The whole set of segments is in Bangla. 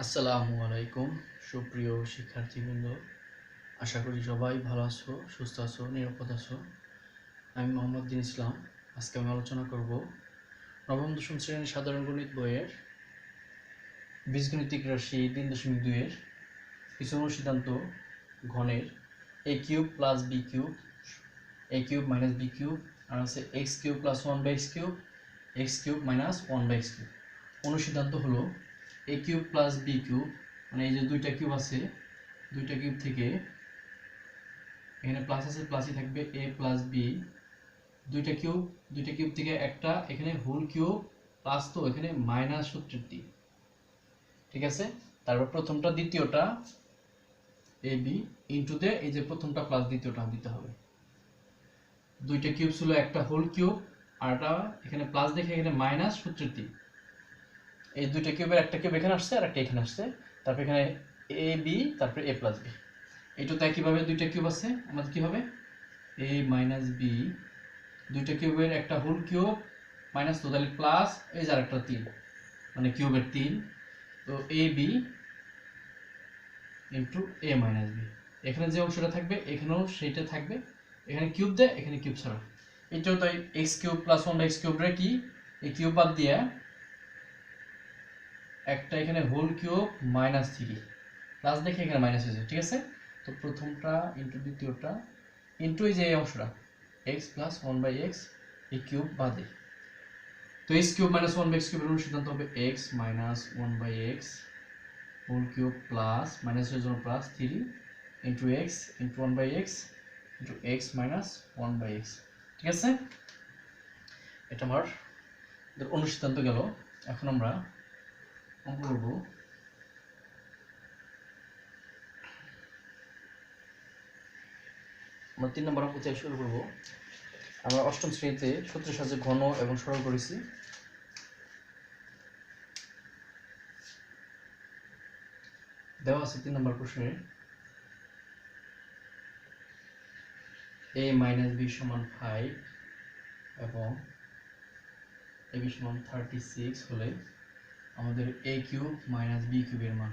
আসসালামু আলাইকুম সুপ্রিয় শিক্ষার্থীবৃন্দ, আশা করি সবাই ভালো আছো, সুস্থ আছো, নিরাপদ আছো। আমি মোহাম্মদ দিন ইসলাম। আজকে আমি আলোচনা করব নবম দশম শ্রেণীর সাধারণ গণিত বইয়ের বীজগণিতিক রাশি 3.2 এর কিছু অনুসিদ্ধান্ত ঘনের a cube plus b cube, a cube minus b cube, আর আছে x cube plus 1/x cube, x cube minus 1/x cube. অনুসিদ্ধান্ত হলো a cube plus b cube, মানে এই যে দুইটা কিউব আছে, দুইটা কিউব থেকে এখানে প্লাস আছে, প্লাসই থাকবে a প্লাস b। দুইটা কিউব থেকে একটা এখানে হোল কিউব প্লাস, তো এখানে মাইনাস সূত্রটি, ঠিক আছে। তারপর প্রথমটা দ্বিতীয়টা এ বি ইন্টু দে এই যে প্রথমটা প্লাস দ্বিতীয়টা দিতে হবে। দুইটা কিউব ছিল, একটা হোল কিউব আর একটা এখানে প্লাস দেখে এখানে মাইনাস সূত্রটি। এই দুইটা কিউবের একটা কিউব এখানে আসছে আর একটা এখানে আসছে, তারপর এখানে এ বি, তারপর এ প্লাস বি। এইটাতে একইভাবে দুইটা কিউব আছে, আমাদের কি হবে এ মাইনাস বি, দুইটা কিউবের একটা হোল কিউব মাইনাস, তো তাহলে প্লাস, এই যে আরেকটা 3, মানে কিউবের 3, তো A B into A minus B. এখানে যে অংশটা থাকবে এখানেও সেইটা থাকবে, এখানে কিউব দেয়, এখানে কিউব ছাড়া। এটাও তাই x cube plus 1/x cube রে কি এই কিউব বাদ দিয়ে একটা এখানে হোল কিউব মাইনাস 3 প্লাস দেখে এখানে মাইনাস হয়েছে, ঠিক আছে। তো প্রথমটা ইন্টু দ্বিতীয়টা ইন্টু এই যে এই অংশটা x প্লাস 1/x এই কিউব বাদে, তো x কিউব মাইনাস 1/x কিউবের অনুসিদ্ধান্ত হবে x minus 1/x whole cube plus মাইনাসের জন্য plus 3 into x into 1/x into x minus 1/x, ঠিক আছে। এটা আমার অনুসিদ্ধান্ত গেল। এখন আমরা অঙ্ক করব। আমরা 3 নম্বর অঙ্ক থেকে শুরু করব। আমরা অষ্টম শ্রেণীতে সূত্রের সাহায্যে ঘন এবং সরল করেছি। দেওয়া আছে 3 নম্বর প্রশ্নে a মাইনাস b সমান 5 এবং ab সমান 36 হলে আমাদের a কিউব মাইনাস b কিউবের মান।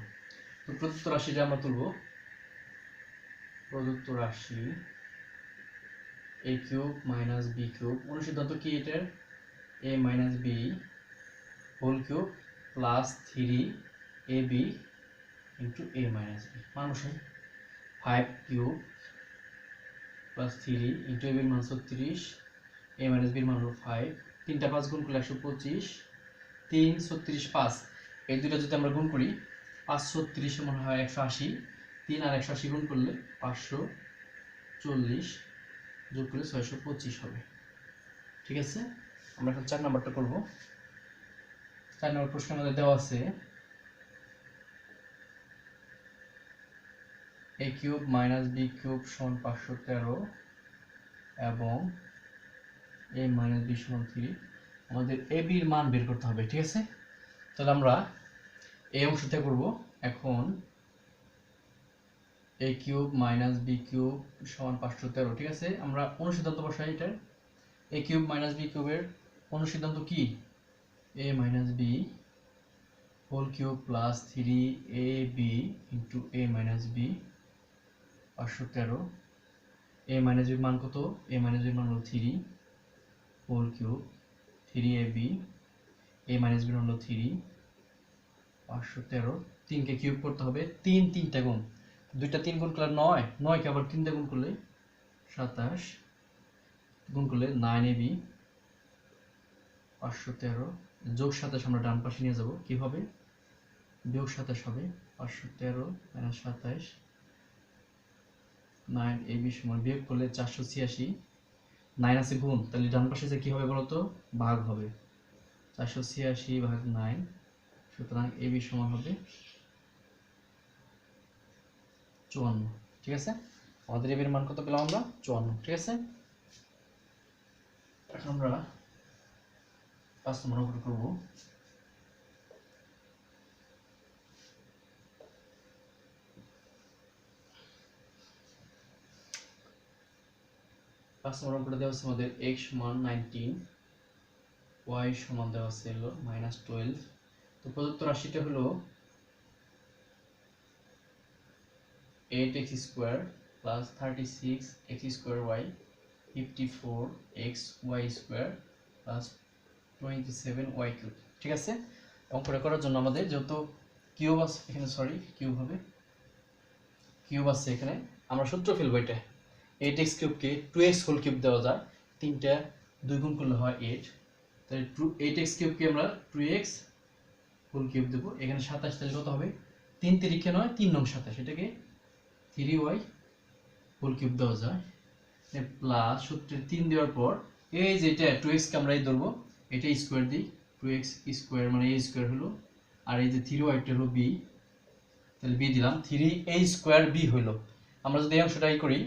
তো প্রদত্ত রাশিটা আমরা তুলব। প্রদত্ত রাশি a cube minus b cube, অনুসিদ্ধান্ত কি এটার a minus b whole cube plus 3ab into a minus b। মান বসাই, 5 কিউব প্লাস 3 ইন্টু ab এর মান 36, a মাইনাস b এর মান হলো 5, 3টা 5 গুণ করলে 125, 3 36 5, এই দুটো যদি আমরা গুণ করি 530 সমান হয় 180, 3 আর 180 গুণ করলে 540, যোগ করলে 625 হবে, ঠিক আছে। আমরা এখন 4 নাম্বারটা করব। 4 নম্বর প্রশ্ন আমাদের দেওয়া আছে a cube minus b cube সমান 513 এবং a মাইনাস b সমান 3। আমাদের a b এর মান বের করতে হবে, ঠিক আছে। তাহলে আমরা এই অংশটা করব। এখন a cube minus b cube সমান 513, ঠিক আছে। আমরা অনুসিদ্ধান্ত বসাই এটার। a কিউব মাইনাস b কিউবের অনুসিদ্ধান্ত কি a minus b whole cube plus 3ab into a minus b 513, a minus b মান কত, a মাইনাস b মান হলো 3 whole cube 3ab, a minus b মান হলো 3 513, 3 কে কিউব করতে হবে, 3টা গুণ, দুইটা 3 গুণ করলে 9, 9 কে আবার 3 দিয়ে গুণ করলে 27, গুণ করলে 9ab 513 যোগ 27 আমরা ডান পাশে নিয়ে যাব, কি হবে বিয়োগ 27 হবে, 513 মাইনাস 27, 9ab সমান বিয়োগ করলে 486, 9 আছে গুণ, তাহলে ডান পাশে যে কি হবে বলতো ভাগ হবে, 486 ভাগ 9, সুতরাং ab সমান হবে 54, ঠিক আছে। আমাদের ab এর মান কত পেলাম আমরা 54, ঠিক আছে। এখন আমরা 5 নম্বর অঙ্ক করব। 5 নম্বর অঙ্কটা দেওয়া আছে আমাদের x সমান 19, y সমান দেওয়া আছে হলো -12। তো প্রদত্ত রাশিটা হলো 8x square plus 36x square Y 54xy square plus 27y cube. ঠিক আছে, অঙ্কটা করার জন্য আমাদের যেহেতু কিউব আছে এখানে, সরি কিউব হবে, কিউব আছে এখানে, আমরা সূত্র ফেলবো এটা 8x কিউবকে 2x হোল কিউব দেওয়া যায়, 3টা 2 গুণ করলে হয় 8, তাই 8x কিউবকে আমরা 2x হোল কিউব দেবো। এখানে 27 তাহলে কত হবে, 3 তিরিখে নয় 3 নং 27, এটাকে 3y হোল কিউব দেওয়া যায় প্লাস সূত্রে 3 দেওয়ার পর এই যে এটা 2x কে আমরা এই ধরবো, এটা স্কয়ার দিই, 2x স্কয়ার মানে a স্কয়ার হলো, আর এই যে 3y টা হলো b, তাহলে b দিলাম, 3a স্কয়ার b হলো। আমরা যদি এই অংশটাই করি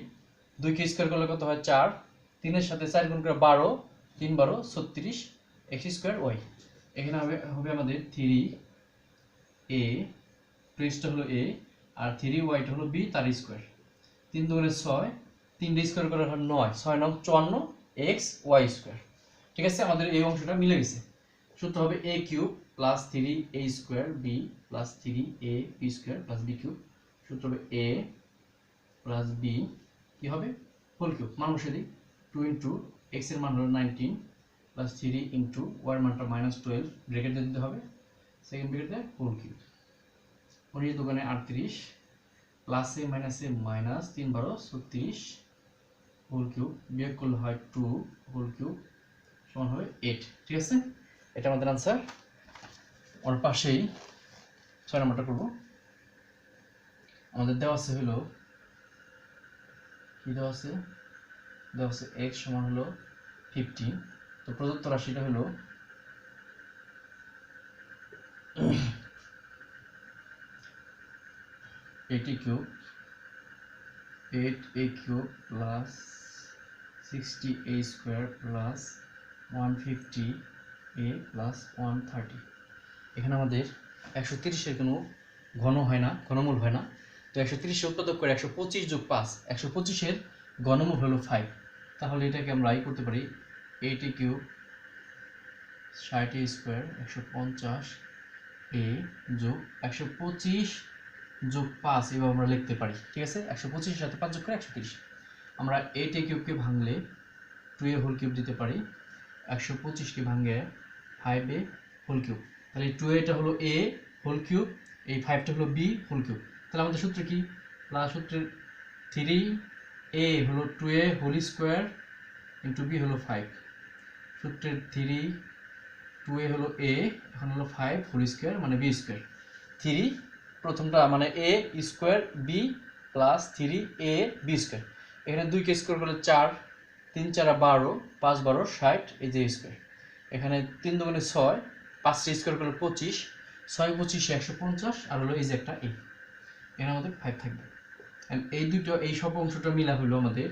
2 কে স্কয়ার করলে কত হয় 4, 3 এর সাথে 4 গুণ করে 12, 3 12 36 x স্কয়ার y। এখানে হবে আমাদের 3a, 2x টা হলো a আর 3y টা হলো b তার স্কয়ার, 3 দুগুণে 6, 3 স্কয়ার করে হয় 9, 6 9 54 x y স্কয়ার। ঠিক আছে, আমাদের এই অংশটা মিলে গেছে। সূত্র হবে a cube plus 3a square b plus 3a b square plus b cube. সূত্র হবে a প্লাস b কি হবে হোল কিউব, মান বসিয়ে দিই, 2 ইনটু x এর মান হলো 19 প্লাস 3 ইনটু y এর মানটা -12 ব্র্যাকেট দিয়ে দিতে হবে, সেকেন্ড ব্র্যাকেটে হোল কিউব, 19 দুগুণে 38 প্লাসে মাইনাসে মাইনাস 3 12 36 হোল কিউব, বিয়োগ করলে হয় 2 হোল কিউব সমান হবে 8। ঠিক আছে, এটা আমাদের आंसर। ওর পাশেই 6 নাম্বারটা করব। আমাদের দেওয়া আছে হলো কি দেওয়া আছে x সমান হলো 15, তো প্রদত্ত রাশিটা হলো 80 cube 8a cube plus 60a square plus 150a plus 130। এখানে আমাদের 130 এর কোনো ঘন হয় না, ঘনমূল হয় না, তো 130 এর উৎপাদক করে 125 যোগ 5, 125 এর ঘনমূল হলো 5, তাহলে এটাকে আমরা এই করতে পারি 80 কিউব 60a স্কয়ার 150a যোগ 125 যোগ 5, এভাবে আমরা লিখতে পারি। ঠিক আছে, 125 এর সাথে 5 যোগ করে 130। আমরা 8a কিউবকে ভাঙলে 2a হোল কিউব দিতে পারি, 125 কে ভাঙলে 5a হোল কিউব, তাহলে 2a টা হলো a হোল কিউব, এই 5 টা হলো b হোল কিউব। তাহলে আমাদের সূত্র কি, প্লাস সূত্রের 3a হলো 2a whole square into b হলো 5, সূত্রের 2a হলো a, এখন হলো 5 হোল স্কয়ার মানে b স্কয়ার, 3 প্রথমটা মানে a square b plus 3a b square. এখানে 2 কে স্কয়ার করলে 4, 3 4 12, 5 12 60, এই যে স্কয়ার। এখানে 3 দুগুণে 6, 5 টা স্কয়ার করলে 25, 6 25 150, আর হলো এই যে একটা a, এখানে আমাদের 5 থাকবে। এন্ড এই দুটো এই সব অংশটা মিলা হলো আমাদের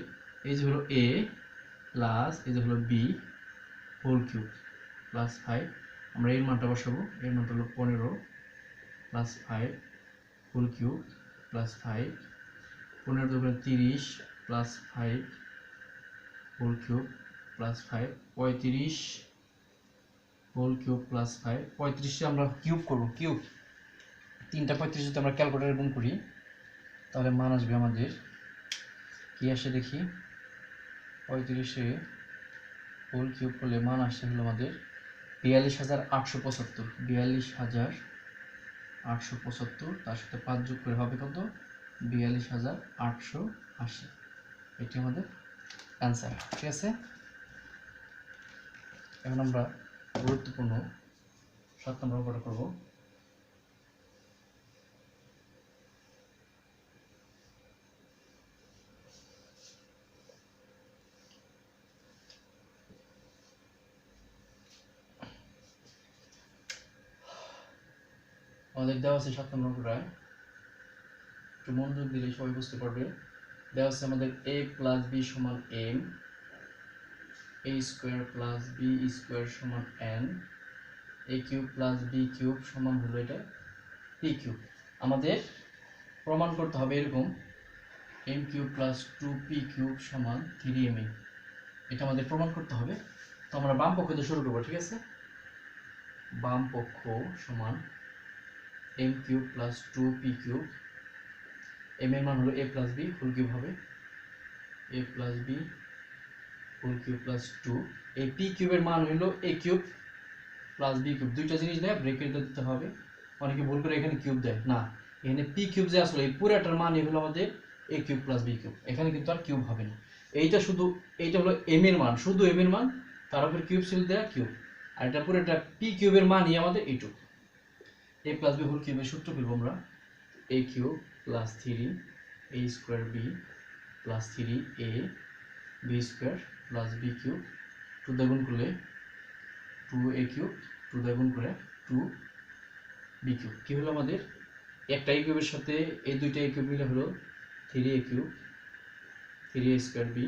এই যে হলো a প্লাস এই যে হলো b হোল কিউব প্লাস 5, আমরা এর মানটা বসাবো, এর মানটা হলো 15 প্লাস 5 হোল কিউব প্লাস 5, 15 দুগুণে 30 plus 5 whole cube plus 5, 35 whole cube plus 5, 35 কে আমরা কিউব করব, কিউব 3টা 35 যদি আমরা ক্যালকুলেটরে গুণ করি তাহলে মান আসবে আমাদের কি আসে দেখি, 35 এ হোল কিউব করলে মান আসে হলো আমাদের 42875, 42875, তার সাথে 5 যোগ করে হবে কত, 42880, এটি আমাদের आंसर। ঠিক আছে, এখন আমরা গুরুত্বপূর্ণ 7 নম্বর অঙ্কটা করব। আমাদের দেওয়া আছে 7 নম্বর অঙ্কটায়, একটু মনোযোগ দিলে সবাই বুঝতে পারবে। দেওয়া আছে আমাদের a প্লাস b সমান m, a square plus b square সমান n, a cube plus b cube সমান হলো এটা p কিউব। আমাদের প্রমাণ করতে হবে এরকম m cube plus 2p cube সমান 3m, এটা আমাদের প্রমাণ করতে হবে। তো আমরা বাম পক্ষ দিয়ে শুরু করব। ঠিক আছে, বাম পক্ষ সমান m cube plus 2p cube M এর মান হলো a plus B whole cube হবে, a plus B whole cube plus 2। এই পি কিউবের মান হলো a cube plus B cube, দুইটা জিনিস দেয় ব্রেকেট দিতে হবে। অনেকে ভুল করে এখানে কিউব দেয়, না, এখানে পি কিউব যে আসলে এই পুরাটার মান হলো আমাদের a cube plus B cube, এখানে কিন্তু আর কিউব হবে না। এইটা শুধু, এইটা হলো এম এর মান, শুধু এম এর মান, তার উপর কিউব ছিল দেয়া কিউব, আর এটা পুরোটা পি কিউবের মানই আমাদের এইটুকু। a প্লাস বি হোল কিউবের সূত্র ফেলবো আমরা, a cube plus 3 a square B plus 3 a B square plus B cube, 2 দিয়ে গুণ করলে 2a কিউব, 2 দিয়ে গুণ করে 2b কিউব। কি হলো আমাদের, একটা a কিউবের সাথে এই দুইটা a কিউব মিলে হলো 3a cube, 3a square B,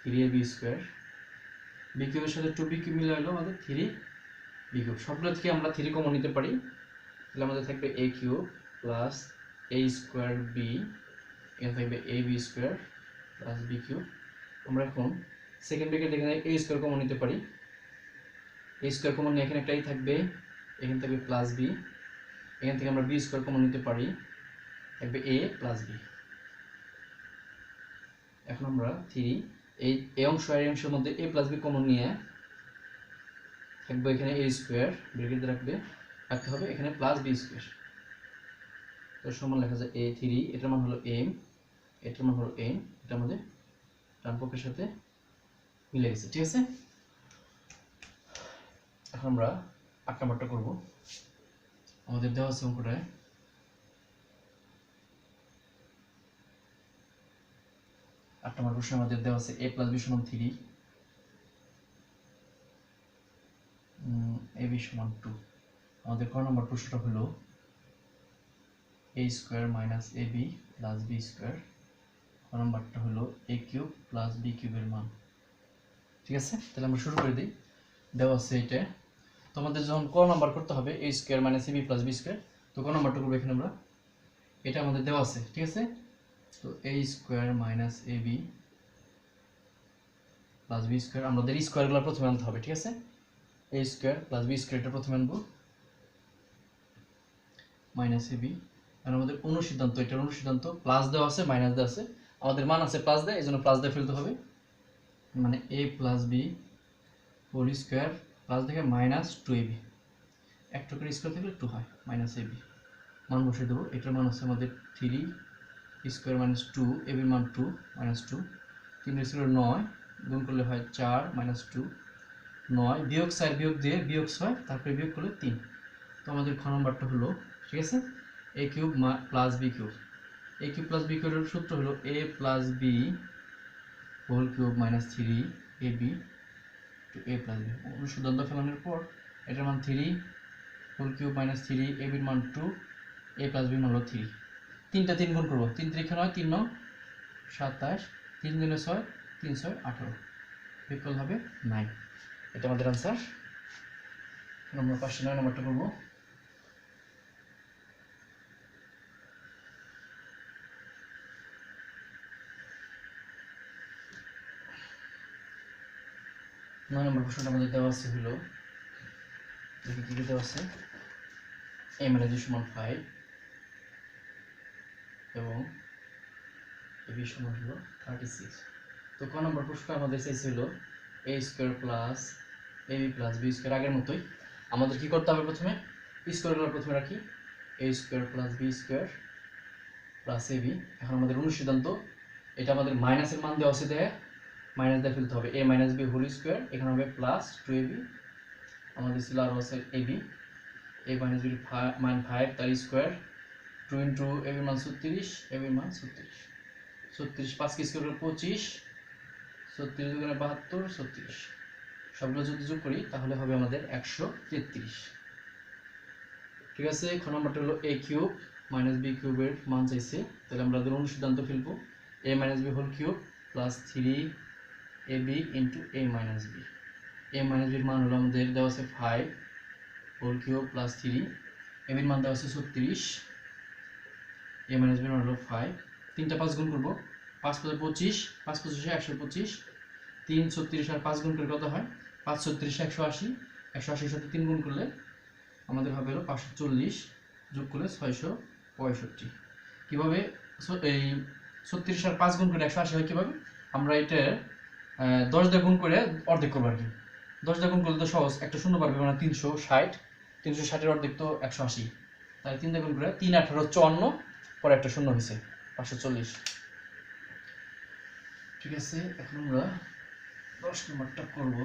3ab square, b কিউবের সাথে 2b কিউব মিলে হলো আমাদের 3b কিউব। সবগুলো থেকে আমরা 3 কমন নিতে পারি, তাহলে আমাদের থাকবে a cube plus a square B, এখানে থাকবে ab square plus b cube. আমরা এখন সেকেন্ড ব্র্যাকেট এখানে a স্কোয়ার কমন নিতে পারি, a স্কোয়ার কমন নিয়ে এখানে একটাই থাকবে, এখানে থাকবে প্লাস b, এখান থেকে আমরা b স্কোয়ার কমন নিতে পারি, থাকবে a প্লাস b। এখন আমরা 3 এই অংশ আর এই অংশের মধ্যে a প্লাস b কমন নিয়ে থাকবে এখানে a স্কোয়ার ব্র্যাকেট রাখতে হবে, এখানে প্লাস b স্কোয়ার, তো সমান লেখা যায় a 3, এটার মান হলো m, এটার মান হলো n, এটা আমাদের ডান পক্ষের সাথে মিলে গেছে, ঠিক আছে। এখন আমরা 8 নাম্বারটা করব। আমাদের দেওয়া আছে অঙ্কটায় 8 নম্বর প্রশ্নে আমাদের দেওয়া আছে a প্লাস b সমান 3, ab সমান 2। আমাদের ক নম্বর প্রশ্নটা হলো a square minus ab plus b square, ক নম্বরটা হলো a কিউব প্লাস b কিউবের মান, ঠিক আছে। তাহলে আমরা শুরু করে দিই। দেওয়া আছে এটা, তো আমাদের যখন ক নাম্বার করতে হবে a square minus ab plus b square, তো ক নাম্বারটা করবো এখানে আমরা, এটা আমাদের দেওয়া আছে, ঠিক আছে। তো a square minus ab plus b square, আমাদের স্কোয়ারগুলো প্রথমে আনতে হবে, ঠিক আছে। a square plus b square এটা প্রথমে আনবো, মাইনাস ab, আর আমাদের অনুসিদ্ধান্ত, এটার অনুসিদ্ধান্ত প্লাস দেওয়া আছে মাইনাস দেওয়া আছে, আমাদের মান আছে প্লাস দেয়, এই জন্য প্লাস দিয়ে ফেলতে হবে, মানে a plus b whole square plus দেখে মাইনাস 2ab, একটা করে স্কোয়ার থাকলে 2 হয়, মাইনাস ab মান বসিয়ে দেবো। এটার মান আছে আমাদের 3 স্কোয়ার মাইনাস 2, ab এর মান 2 মাইনাস 2, 3 স্কোয়ার 9, গুণ করলে হয় 4 মাইনাস 2, 9 বিয়োগ 4 বিয়োগ দিয়ে বিয়োগ 6, তারপরে বিয়োগ করলে 3। তো আমাদের খ নম্বরটা হলো, ঠিক আছে, a cube plus b cube, a cube plus b কিউবের সূত্র হলো a plus b whole cube minus 3ab to a plus b। অনুসিদ্ধান্ত ফেলানোর পর এটার মান 3 হোল কিউব মাইনাস 3, ab এর মান 2, a প্লাস b মান হলো 3। 3টা 3 গুণ করবো, 3 3 9, 3 9 27, 3 2 6, 3 6 18, বিকল্প হবে 9। এটা আমাদের আনসার। আমরা 509 নম্বরটা করবো। নয় নম্বর প্রশ্নটা আমাদের দেওয়া আছে হলো, দেখি কি দেওয়া আছে, a মানে b সমান 5 এবং ab সমান হলো 36। তো ক নম্বর প্রশ্নটা আমাদের চাইছে হলো a square plus ab plus b square, আগের মতোই আমাদের কি করতে হবে, প্রথমে স্কোয়ারগুলো প্রথমে রাখি, a square plus b square plus ab। এখন আমাদের অনুসিদ্ধান্ত, এটা আমাদের মাইনাসের মান দেওয়া আছে, দেয় মাইনাস দিয়ে ফেলতে হবে, a minus b whole square, এখানে হবে প্লাস 2ab, আমাদের ছিল আরও আছে ab, a মাইনাস b মান 5 তার স্কোয়ার, 2 ইন্টু ab মান 36, ab মান 36, 36 5 কি স্কোয়ার 25, 36 দুগুণে 72, 36, সবগুলো যদি যোগ করি তাহলে হবে আমাদের 133, ঠিক আছে। খ নম্বরটা হলো a কিউব মাইনাস b কিউবের মান চাইছে, তাহলে আমরা এদের অনুসিদ্ধান্ত ফেলবো, a minus b whole cube plus 3ab into a minus b, a minus b এর মান হলো আমাদের দেওয়া আছে 5 হোল কিউব প্লাস 3, ab এর মান দেওয়া আছে 36, a মাইনাস b এর মান হলো 5, 3টা 5 গুণ করবো, 5 5 25, 5 25 125, 3 36 আর 5 গুণ করে কত হয়, 5 36 180, 180 সাথে 3 গুণ করলে আমাদের হবে হলো 540, যোগ করলে 665। কিভাবে এই 36 আর 5 গুণ করে 180 হয় কিভাবে? আমরা এটা 10 দিয়ে গুণ করে অর্ধেক করব আর কি। 10 দিয়ে গুণ করলে তো সহজ, একটা শূন্য পারবে মানে 360, 360 এর অর্ধেক তো 180, তাই 3 দিয়ে গুণ করে 3 18 54, পরে একটা শূন্য হয়েছে 540। ঠিক আছে, এখন আমরা 10 নম্বরটা করব।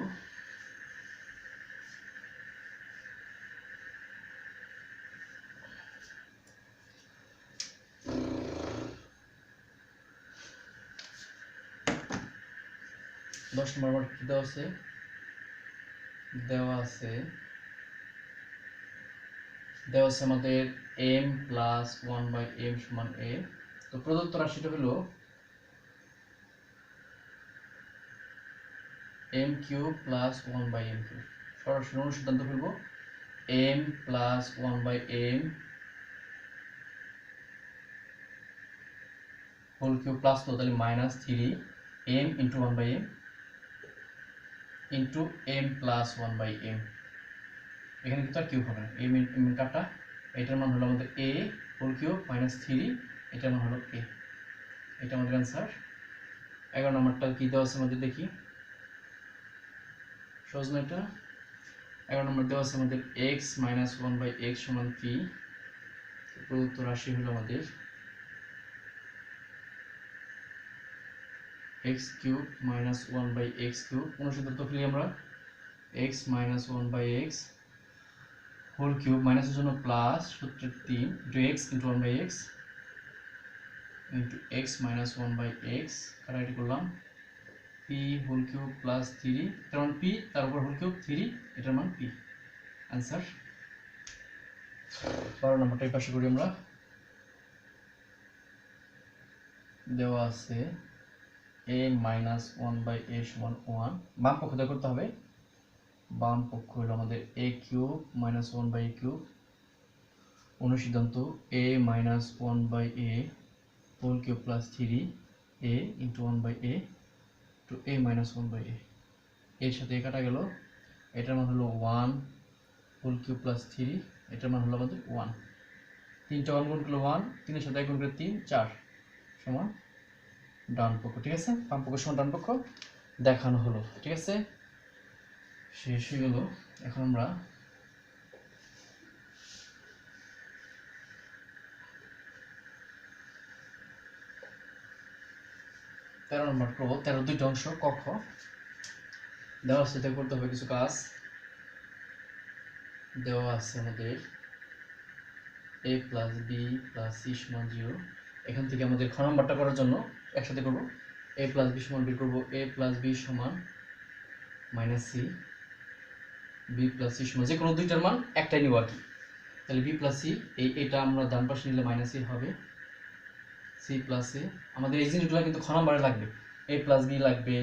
দশ নম্বর কি দেওয়া আছে? দেওয়া আছে আমাদের m প্লাস 1/m সমান a। তো প্রদত্ত রাশিটা হলো m cube plus 1/m cube. সরাসরি অনুসিদ্ধান্ত ফেলব m plus 1/m whole cube plus তো তাহলে minus 3m into 1/m into m plus 1/m। এখানে কিন্তু আর কিউব হবে না, m কাটা, এটার মান হলো আমাদের a হোল কিউব মাইনাস 3, এটার মান হলো a। এটা আমাদের অ্যান্সার। 11 নম্বরটা কি দেওয়া আছে আমাদের দেখি, সহজ না এটা? 11 নম্বর দেওয়া আছে আমাদের x মাইনাস 1/x সমান p। প্রদত্ত রাশি হলো আমাদের x cube minus 1/x cube. অনুসিদ্ধান্ত ফেলি আমরা x minus 1/x whole cube, মাইনাসের জন্য প্লাস, সূত্রের 3 into x into 1/x into x minus 1/x কাটাকাটি করলাম, p হোল কিউব প্লাস 3, এটার মান p, তার উপর হোল কিউব 3, এটার মান p। অ্যান্সার। 12 নম্বরটা এই পাশে করি আমরা। দেওয়া আছে a মাইনাস 1/a সমান 1। বাম পক্ষ দিয়ে করতে হবে, বাম পক্ষ হলো আমাদের a cube minus 1/a cube. অনুসিদ্ধান্ত a minus 1/a whole cube plus 3a into 1/a to a minus 1/a। এর সাথে এ কাটা গেল, এটার মান হলো 1 হোল কিউব প্লাস 3, এটার মান হলো আমাদের 1। 3টা 1 গুণ করলে 1, 3 এর সাথে 1 গুণ করলে 3, 4 সমান ডান পক্ষ। ঠিক আছে, বাম পক্ষ সমান ডান পক্ষ দেখানো হলো। ঠিক আছে, শেষ হয়ে গেল। এখন আমরা তেরো নম্বর করবো। 13 দুইটা অংশ ক খ দেওয়া আছে, করতে হবে কিছু কাজ। দেওয়া আছে আমাদের a plus B plus C সমান 0। এখান থেকে আমাদের খ নম্বরটা করার জন্য একসাথে করব। a প্লাস বি সমান বের করবো, a প্লাস বি সমান minus C, B plus C সমান যে কোনো দুইটার মান একটাই নিব আর কি। তাহলে বি প্লাস সি, এটা আমরা ডান পাশে নিলে মাইনাস সি হবে, সি প্লাস এ। আমাদের এই জিনিসগুলো কিন্তু খ নম্বরে লাগবে, a প্লাস বি লাগবে,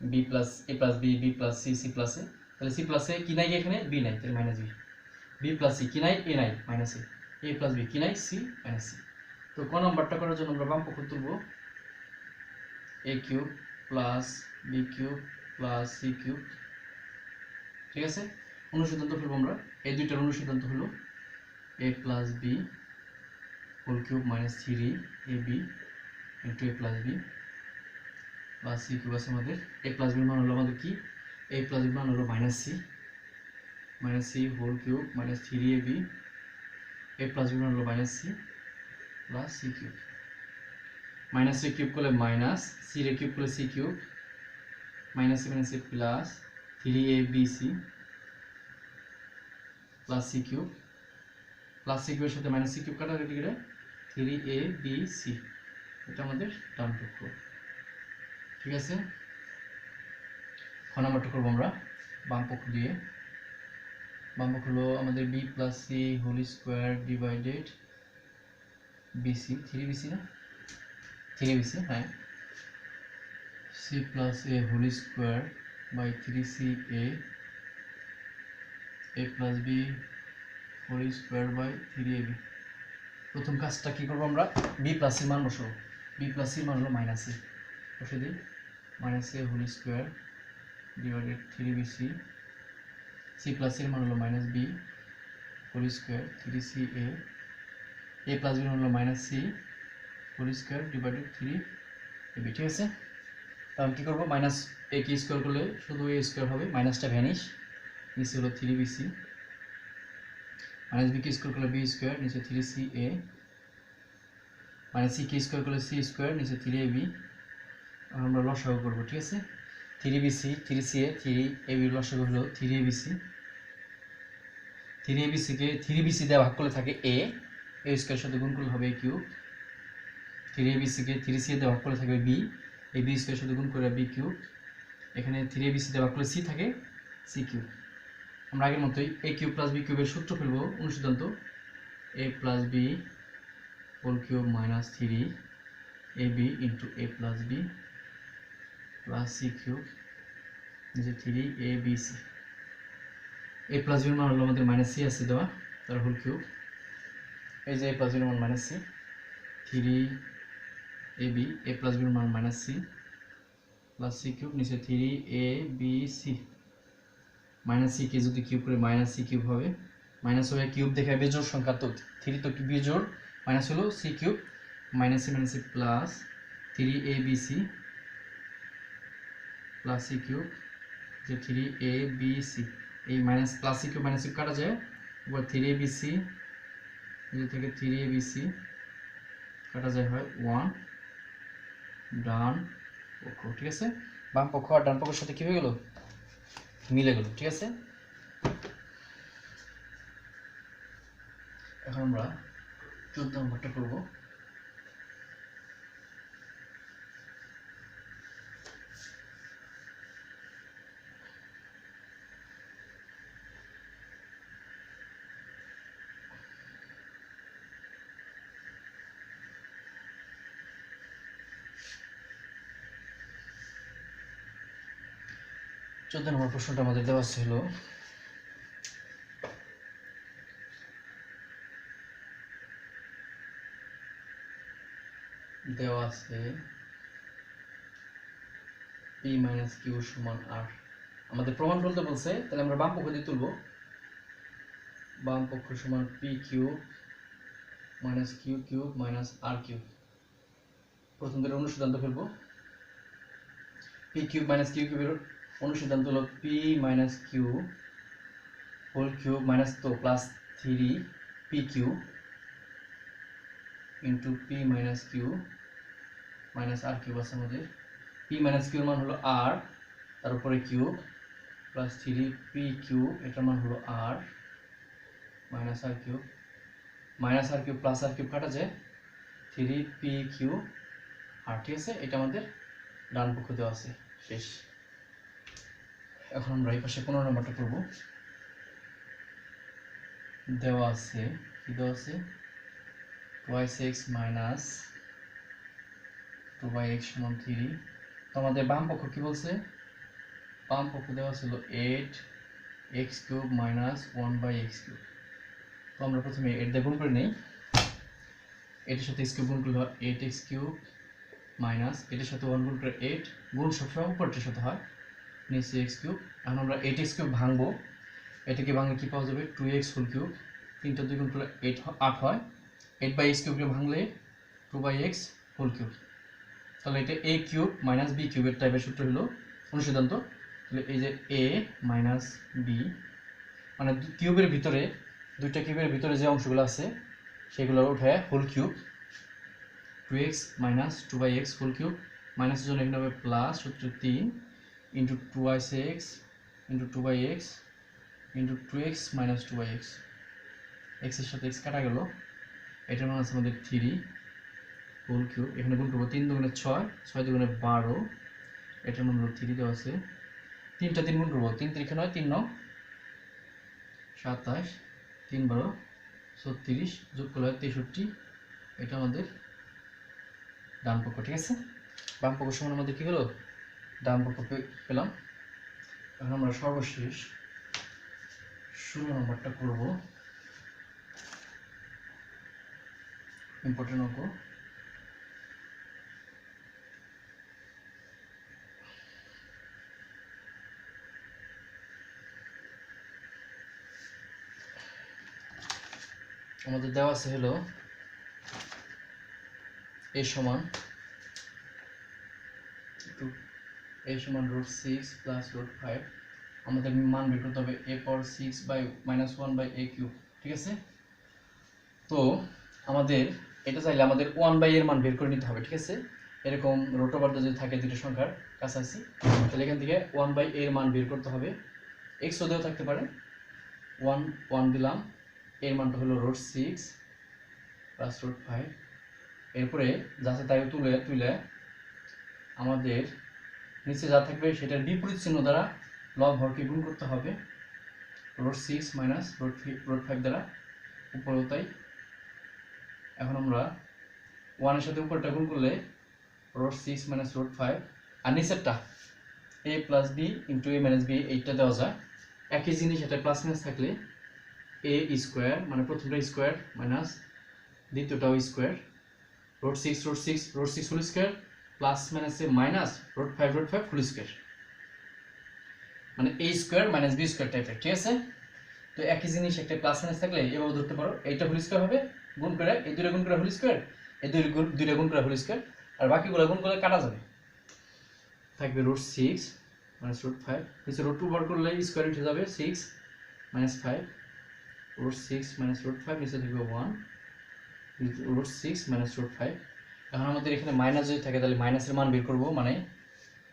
B plus A plus B, B plus C, C plus A. তাহলে সি প্লাস এ কি নাই এখানে, বি নাই, তাহলে minus B. B plus C কি নাই, এ নাই, minus A. A plus B কি নাই, সি মাইনাস সি। তো ক নম্বরটা করার জন্য আমরা বাম পক্ষ তুলব, A cube plus B cube plus C cube. ঠিক আছে, অনুসিদ্ধান্ত ফেলবো আমরা। এই দুইটার অনুসিদ্ধান্ত হলো A plus B whole cube minus 3ab into A plus B plus C cube আছে আমাদের। এ প্লাস বির মান হলো আমাদের কি, এ প্লাস বির মান হলো minus C whole cube minus 3ab, A plus বির মান হলো minus C plus C cube. Minus C cube করলে মাইনাস সি রে কিউব করলে C cube, minus C plus 3abc plus C cube, plus C কিউবের সাথে মাইনাস সি কিউব কাটাকাটি করে 3abc। এটা আমাদের ডান পক্ষ। ঠিক আছে, খ নাম্বারটা করবো আমরা বাম পক্ষ দিয়ে। বাম পক্ষ হলো আমাদের B plus C whole square divided BC, 3bc না, 3bc, হ্যাঁ, C plus A whole square by 3ca A plus B whole square by 3ab। প্রথম কাজটা কি করবো আমরা, বি প্লাস সির মান বসাবো। বি প্লাস সির মান হলো মাইনাস এ, বসে দিই minus A whole square divided 3bc। C plus এর মান হলো minus B whole square 3ca, A plus B হলো minus C whole square divided 3 ab, ঠিক আছে। তাহলে কি করব, মাইনাস a কে স্কোয়ার করলে শুধু a স্কোয়ার হবে, মাইনাসটা ভ্যানিশ, নিচে হলো 3bc, মাইনাস b কে স্কোয়ার করলে b স্কোয়ার, নিচে 3ca, মাইনাস c কে স্কোয়ার করলে c স্কোয়ার, নিচে 3ab। আমরা লসাগু করব, ঠিক আছে। 3bc 3ca 3ab লসাগু হলো 3abc। 3abc কে 3bc দিয়ে ভাগ করলে থাকে a স্কোয়ার সাথে গুণ করলে হবে a cube. 3abc K 3ca দিয়ে ভাগ করলে থাকবে b স্কোয়ার সাথে গুণ করে b কিউব। এখানে 3abc দিয়ে ভাগ করলে c থাকে c কিউব। আমরা আগের মতোই a কিউব প্লাস b কিউবের সূত্র ফেলবো, অনুসিদ্ধান্ত a plus b whole cube minus 3ab into a plus b plus c cube, যে 3abc। a প্লাস b এর মান হলো আমাদের মাইনাস c আছে দেওয়া, তার হোল কিউব। এই যে a প্লাস b এর মান minus c, 3ab a plus b এর মান minus c plus c cube, নিচে 3abc। মাইনাস c কে যদি কিউব করে মাইনাস c কিউব হবে, মাইনাস হবে কিউব দেখে বেজোড় সংখ্যা, তো 3 তো বেজোড়, মাইনাস হলো c cube, minus c plus 3abc plus c cube, যে 3abc। এই minus plus c cube minus cube কাটা যায়, এবার 3abc এই থেকে 3abc কাটা যায় হয় 1, ডান পক্ষ, ঠিক আছে। বাম পক্ষ আর ডান পক্ষের সাথে কি হয়ে গেল, মিলে গেল, ঠিক আছে। এখন আমরা 14 নম্বরটা করব। নম্বর প্রশ্নটা আমাদের দেওয়া ছিল দেওয়া আছে p মাইনাস কিউ সমান r। আমাদের প্রমাণ বলতে বলছে, তাহলে আমরা বাম পক্ষ দিয়ে তুলব। বাম পক্ষ সমান p cube minus Q cube minus r cube. প্রথম থেকে অনুসিদ্ধান্ত ফেলবো। p কিউব মাইনাস কিউ কিউবের অনুসিদ্ধান্ত হলো p minus Q whole cube minus তো plus 3p Q into p minus Q minus r cube আছে আমাদের। p মাইনাস কিউর মান হলো r, তার উপরে কিউব প্লাস 3p কিউব, এটার মান হলো r minus r cube, minus r cube plus r cube কাটা যায় 3p কিউব r, ঠিক আছে। এটা আমাদের ডান পক্ষ দেওয়া আছে, শেষ। এখন আমরা এই পাশে 15 নম্বরটা করব। দেওয়া আছে কি দেওয়া আছে, 2x মাইনাস 2x সমান 3। তো আমাদের বাম পক্ষ কি বলছে, বাম পক্ষ দেওয়া ছিল 8x cube minus 1/x cube. তো আমরা প্রথমে 8 দিয়ে গুণ করে নেই, এটার সাথে x কিউব গুণ করলে হয় 8x কিউব মাইনাস এটার সাথে 1 গুণ করে 8, গুণ সবসময় উপরটার সাথে হয়, নিচে x কিউব। এখন আমরা 8x কিউব ভাঙবো, এটাকে ভাঙলে কি পাওয়া যাবে, 2x হোল কিউব, 3টা 2 গুণ করলে 8 হয়, 8/x কিউবকে ভাঙলে 2/x হোল কিউব। তাহলে এটা a কিউব মাইনাস b কিউবের টাইপের সূত্র হলো অনুসিদ্ধান্ত। তাহলে এই যে a মাইনাস b, মানে কিউবের ভিতরে, দুইটা কিউবের ভিতরে যে অংশগুলো আছে সেগুলো উঠে whole cube, 2x minus 2/x whole cube, মাইনাসের জন্য এখানে হবে প্লাস, সূত্র 3 into 2x into 2/x into 2x minus 2/x, x এর সাথে x কাটা গেল, এটার মান আছে আমাদের 3 হোল কিউব। এখানে গুণ করবো 3 দুগুণে 6, 6 দুগুণে 12, এটার মান হলো 3 দেওয়া আছে। 3টা 3 গুণ করবো, 3 3 নয়, 3 9 27, 3 12 36, যোগ করলে 63। এটা আমাদের ডান পক্ষ, ঠিক আছে। বাম পক্ষ সমান আমাদের কি হলো, ডান পক্ষ পেলাম। এখন আমরা সর্বশেষ 16 নম্বরটা করব, ইম্পর্টেন্ট অঙ্ক। আমাদের দেওয়া আছে হলো a সমান √6 প্লাস √5 আমাদের মান বের করতে হবে a power 6 by -1/a cube, ঠিক আছে। তো আমাদের এটা চাইলে আমাদের 1/a এর মান বের করে নিতে হবে, ঠিক আছে। এরকম রুট ওভার যদি থাকে দুটো সংখ্যার কাছাকাছি, তাহলে এখান থেকে 1/a এর মান বের করতে হবে। x ওদেও থাকতে পারে, 1 দিলাম, এর মানটা হলো √6 প্লাস √5। এরপরে যাতে তাই তুলে আমাদের নিচে যা থাকবে সেটার বিপরীত চিহ্ন দ্বারা লব হরকে গুণ করতে হবে, √6 মাইনাস √5 দ্বারা, উপরেও তাই। এখন আমরা 1 এর সাথে উপরটা গুণ করলে √6 মাইনাস √5, আর নিচেরটা a plus b into a minus b এইটা দেওয়া যায়। একই জিনিস এটা প্লাস মাইনাস থাকলে a স্কোয়ার মানে প্রথমটা স্কোয়ার মাইনাস দ্বিতীয়টাও স্কোয়ার, √6 হোল স্কোয়ার প্লাস মাইনাসে মাইনাস √5 হোল স্কোয়ার, মানে a square minus b square টাইপের, ঠিক আছে। তো একই জিনিস একটা প্লাস মাইনাস থাকলে এভাবে ধরতে পারো, এইটা হোল স্কোয়ার হবে গুণ করে এই দুইটা গুণ করে হোল স্কোয়ার, এই দুইটা গুণ করে হোল স্কোয়ার, আর বাকিগুলো গুণ করে কাটা যাবে, থাকবে √6 মাইনাস √5, নিচে √2 বার করলে স্কোয়ার উঠে যাবে 6 মাইনাস 5, √6 মাইনাস √5, নিচে থাকবে 1 √6 মাইনাস √5। এখন আমাদের এখানে মাইনাস যদি থাকে তাহলে মাইনাসের মান বের করব, মানে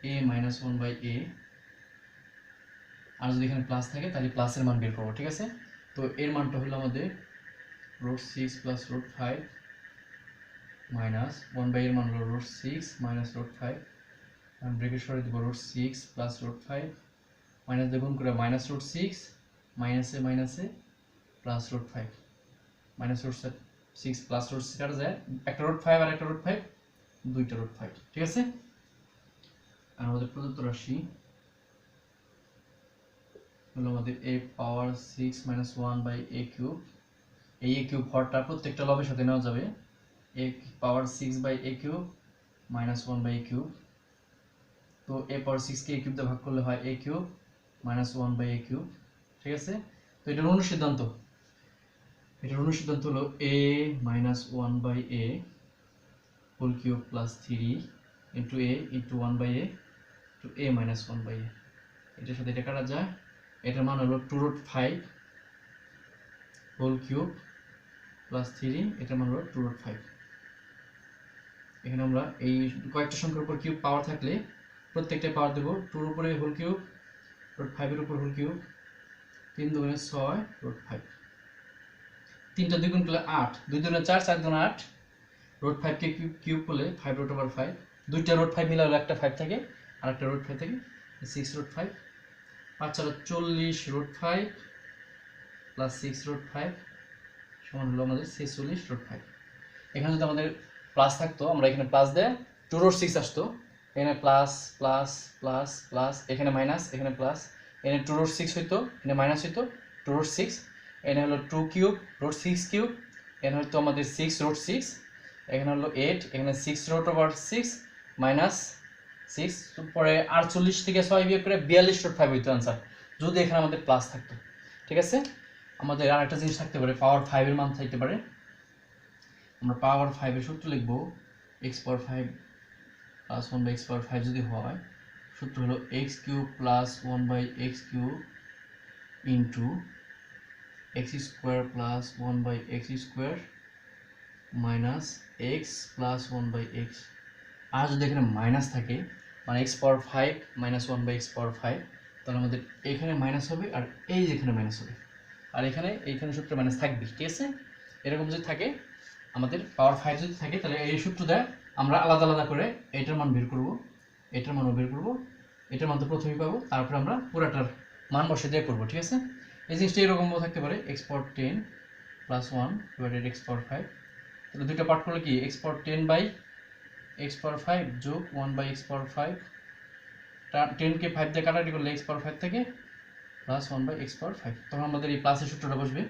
a মাইনাস 1/a, আর যদি এখানে প্লাস থাকে তাহলে প্লাসের মান বের করব, ঠিক আছে। তো এর মানটা হলো আমাদের √6 প্লাস √5 মাইনাস 1/a এর মান হলো √6 মাইনাস √5, আমি ব্রেকেট সরিয়ে দেব, √6 প্লাস √5 মাইনাস দিয়ে গুণ করে মাইনাস √6 মাইনাসে মাইনাসে প্লাস √5, মাইনাস √6 প্লাস √6 কাটা যায়, একটা √5 আর একটা √5, দুইটা √5, ঠিক আছে। আর আমাদের প্রদত্ত রাশি হলো আমাদের a power 6 minus 1/a cube, এই a কিউব হরটা প্রত্যেকটা লবের সাথে নেওয়া যাবে, a power 6/a cube minus 1/a cube. তো a power 6 K a cube দিয়ে ভাগ করলে হয় a cube minus 1/a cube, ঠিক আছে। তো এটার অনুসিদ্ধান্ত হলো a minus 1/a whole cube plus 3 into a into 1/a to a minus 1/a, এটার সাথে এটা কাটা যায়, এটার মান হলো 2√5 হোল কিউব প্লাস 3, এটার মান হলো 2√5। এখানে আমরা এই কয়েকটা সংখ্যার উপর কিউব পাওয়ার থাকলে প্রত্যেকটা পাওয়ার দেবো, 2 এর উপরে হোল কিউব, √5 এর উপর হোল কিউব, 3 দুগুণে 6 √5, 3টা 2 গুণ করলে 8, 2 দুগুণে 4, 4 দুগুণে 8, √5 কে কিউব করলে 5√5, দুইটা √5 মিলে হলো একটা 5 থাকে, আর একটা √5 থাকে 6√5, 5 4 40 √5 প্লাস 6√5 সমান হলো আমাদের 46 √5। এখানে যদি আমাদের প্লাস থাকতো আমরা এখানে প্লাস দিয়ে 2√6 আসতো, এখানে প্লাস প্লাস প্লাস প্লাস, এখানে মাইনাস, এখানে প্লাস, এখানে 2√6 হইতো, এখানে মাইনাস হইতো 2√6, এখানে হলো 2 কিউব √6 কিউব, এখানে হয়তো আমাদের 6√6, এখানে হলো 8, এখানে 6√6 মাইনাস 6, পরে 48 থেকে 6 বিয়োগ করে 42 হইতো आंसर, যদি এখানে আমাদের প্লাস থাকতো, ঠিক আছে। আমাদের আরেকটা জিনিস থাকতে পারে, পাওয়ার 5 এর মান থাকতে পারে, আমরা পাওয়ার 5 এর সূত্র লিখব, x পাওয়ার 5 প্লাস 1/x পাওয়ার 5 যদি হয়, সূত্র হলো x cube plus 1/x cube into x square plus 1/x square minus x plus 1/x। আর যদি এখানে মাইনাস থাকে মানে x পাওয়ার 5 মাইনাস 1/x পাওয়ার 5, তাহলে আমাদের এখানে মাইনাস হবে আর এই যেখানে মাইনাস হবে, আর এইখানে সূত্রে মাইনাস থাকবে, ঠিক আছে। এরকম যদি থাকে আমাদের পাওয়ার 5 যদি থাকে তাহলে এই সূত্র দেয় আমরা আলাদা আলাদা করে এটার মান বের করব, এটার মানও বের করব, এটার মান তো প্রথমেই পাবো, তারপর আমরা পুরাটার মান বসে দিয়ে করব, ঠিক আছে। এই জিনিসটা এরকমও থাকতে পারে, x পাওয়ার 10 প্লাস 1 ডিভাইডেড x পাওয়ার 5, তাহলে দুইটা পার্ট করলে কি x পাওয়ার 10 বাই x পাওয়ার 5 যোগ 1/x পাওয়ার 5, 10 কে 5 দিয়ে কাটাকাটি করলে x পাওয়ার 5 থেকে প্লাস 1/x পাওয়ার 5, তখন আমাদের এই প্লাসের সূত্রটা বসবে।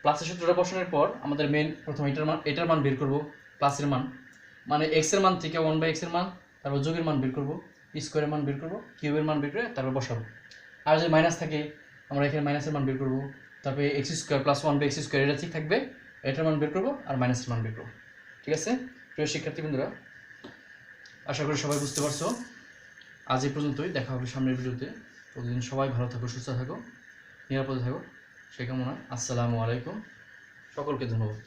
প্লাসের সূত্রটা বসানোর পর আমাদের মেইন প্রথম এটার মান বের করব, প্লাসের মান মানে x এর মান থেকে 1/x এর মান, তারপর যোগের মান বের করব, স্কোয়ারের মান বের করব, কিউবের মান বের করে তারপর বসাবো। আর যদি মাইনাস থাকে আমরা এখানে মাইনাসের মান বের করব, তারপরে x square plus 1/x square এটা ঠিক থাকবে, এটার মান বের করব আর মাইনাসের মান বের করব, ঠিক আছে। প্রিয় শিক্ষার্থী বন্ধুরা, আশা করি সবাই বুঝতে পারছো। আজ এই পর্যন্তই, দেখা হবে সামনের ভিডিওতে। প্রতিদিন সবাই ভালো থাকো, সুস্থ থাকো, নিরাপদে থাকো, সেই কামনায় আসসালামু আলাইকুম। সকলকে ধন্যবাদ।